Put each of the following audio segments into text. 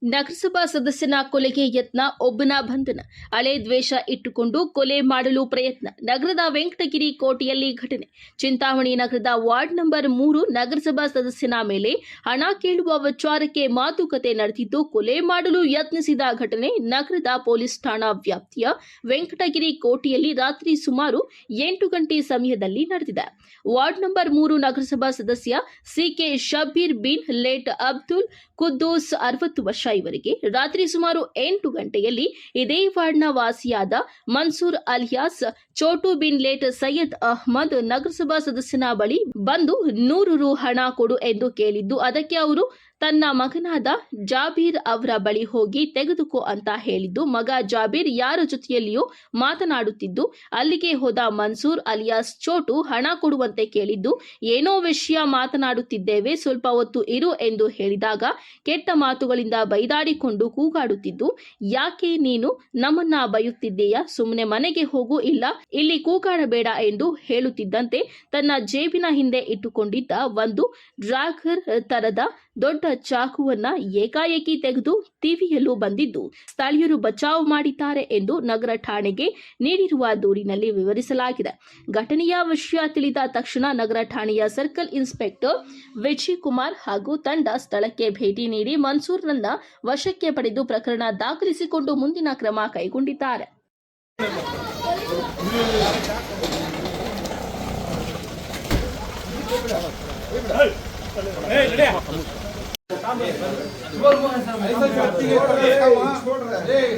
ನಗರಸಭಾ ಸದಸ್ಯನ ಕೊಲೆಗೆ ಯತ್ನ, ಒಬ್ಬನ ಬಂಧನ. ಹಳೆ ದ್ವೇಷ ಇಟ್ಟುಕೊಂಡು ಕೊಲೆ ಮಾಡಲು ಪ್ರಯತ್ನ. ನಗರದ ವೆಂಕಟಗಿರಿ ಕೋಟೆಯಲ್ಲಿ ಘಟನೆ. ಚಿಂತಾಮಣಿ ನಗರದ ವಾರ್ಡ್ ನಂಬರ್ 3 ನಗರಸಭಾ ಸದಸ್ಯನ ಮೇಲೆ ಹಣ ಕೇಳುವ ವಿಚಾರಕ್ಕೆ ಮಾತುಕತೆ ನಡೆದಿದ್ದು, ಕೊಲೆ ಮಾಡಲು ಯತ್ನಿಸಿದ ಘಟನೆ ನಗರದ ಪೊಲೀಸ್ ಠಾಣಾ ವ್ಯಾಪ್ತಿಯ ವೆಂಕಟಗಿರಿ ಕೋಟೆಯಲ್ಲಿ ರಾತ್ರಿ ಸುಮಾರು 8 ಗಂಟೆ ಸಮಯದಲ್ಲಿ ನಡೆದಿದೆ. ವಾರ್ಡ್ ನಂಬರ್ 3 ನಗರಸಭಾ ಸದಸ್ಯ ಸಿಕೆ ಶಬೀರ್ ಬಿನ್ ಲೇಟ್ ಅಬ್ದುಲ್ ಕುದ್ದೂಸ್ 60 ವರ್ಷ ಇವರಿಗೆ ರಾತ್ರಿ ಸುಮಾರು 8 ಗಂಟೆಯಲ್ಲಿ ಇದೇ ವಾರ್ಡ್ನ ವಾಸಿಯಾದ ಮನ್ಸೂರ್ ಅಲಿಯಾಸ್ ಚೋಟು ಬಿನ್ ಲೇಟ್ ಸೈಯದ್ ಅಹ್ಮದ್ ನಗರಸಭಾ ಸದಸ್ಯನ ಬಳಿ ಬಂದು 100 ರು ಹಣ ಕೊಡು ಎಂದು ಕೇಳಿದ್ದು, ಅದಕ್ಕೆ ಅವರು ತನ್ನ ಮಗನಾದ ಜಾಬೀರ್ ಅವರ ಬಳಿ ಹೋಗಿ ತೆಗೆದುಕೋ ಅಂತ ಹೇಳಿದ್ದು, ಮಗ ಜಾಬೀರ್ ಯಾರ ಜೊತೆಯಲ್ಲಿಯೂ ಮಾತನಾಡುತ್ತಿದ್ದು, ಅಲ್ಲಿಗೆ ಹೋದ ಮನ್ಸೂರ್ ಅಲಿಯಾಸ್ ಚೋಟು ಹಣ ಕೊಡುವಂತೆ ಕೇಳಿದ್ದು, ಏನೋ ವಿಷಯ ಮಾತನಾಡುತ್ತಿದ್ದೇವೆ, ಸ್ವಲ್ಪ ಹೊತ್ತು ಇರು ಎಂದು ಹೇಳಿದಾಗ ಕೆಟ್ಟ ಮಾತುಗಳಿಂದ ಬೈದಾಡಿಕೊಂಡು ಕೂಗಾಡುತ್ತಿದ್ದು, ಯಾಕೆ ನೀನು ನಮ್ಮನ್ನ ಬೈಯುತ್ತಿದ್ದೀಯಾ, ಸುಮ್ಮನೆ ಮನೆಗೆ ಹೋಗು, ಇಲ್ಲ ಇಲ್ಲಿ ಕೂಗಾಡಬೇಡ ಎಂದು ಹೇಳುತ್ತಿದ್ದಂತೆ ತನ್ನ ಜೇಬಿನ ಹಿಂದೆ ಇಟ್ಟುಕೊಂಡಿದ್ದ ಒಂದು ಡ್ರಾಗರ್ ತರದ ದೊಡ್ಡ ಚಾಕುವನ್ನ ಏಕಾಏಕಿ ತೆಗೆದು ಟಿವಿಯಲ್ಲೂ ಬಂದಿದ್ದು, ಸ್ಥಳೀಯರು ಬಚಾವ್ ಮಾಡಿದ್ದಾರೆ ಎಂದು ನಗರ ಠಾಣೆಗೆ ನೀಡಿರುವ ದೂರಿನಲ್ಲಿ ವಿವರಿಸಲಾಗಿದೆ. ಘಟನೆಯ ವಿಷಯ ತಿಳಿದ ತಕ್ಷಣ ನಗರ ಠಾಣೆಯ ಸರ್ಕಲ್ ಇನ್ಸ್ಪೆಕ್ಟರ್ ವಿಜಯ್ ಕುಮಾರ್ ಹಾಗೂ ತಂಡ ಸ್ಥಳಕ್ಕೆ ಭೇಟಿ ನೀಡಿ ಮನ್ಸೂರ್ನನ್ನ ವಶಕ್ಕೆ ಪಡೆದು ಪ್ರಕರಣ ದಾಖಲಿಸಿಕೊಂಡು ಮುಂದಿನ ಕ್ರಮ ಕೈಗೊಂಡಿದ್ದಾರೆ.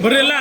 ಬರ್ರಿಲ್ಲ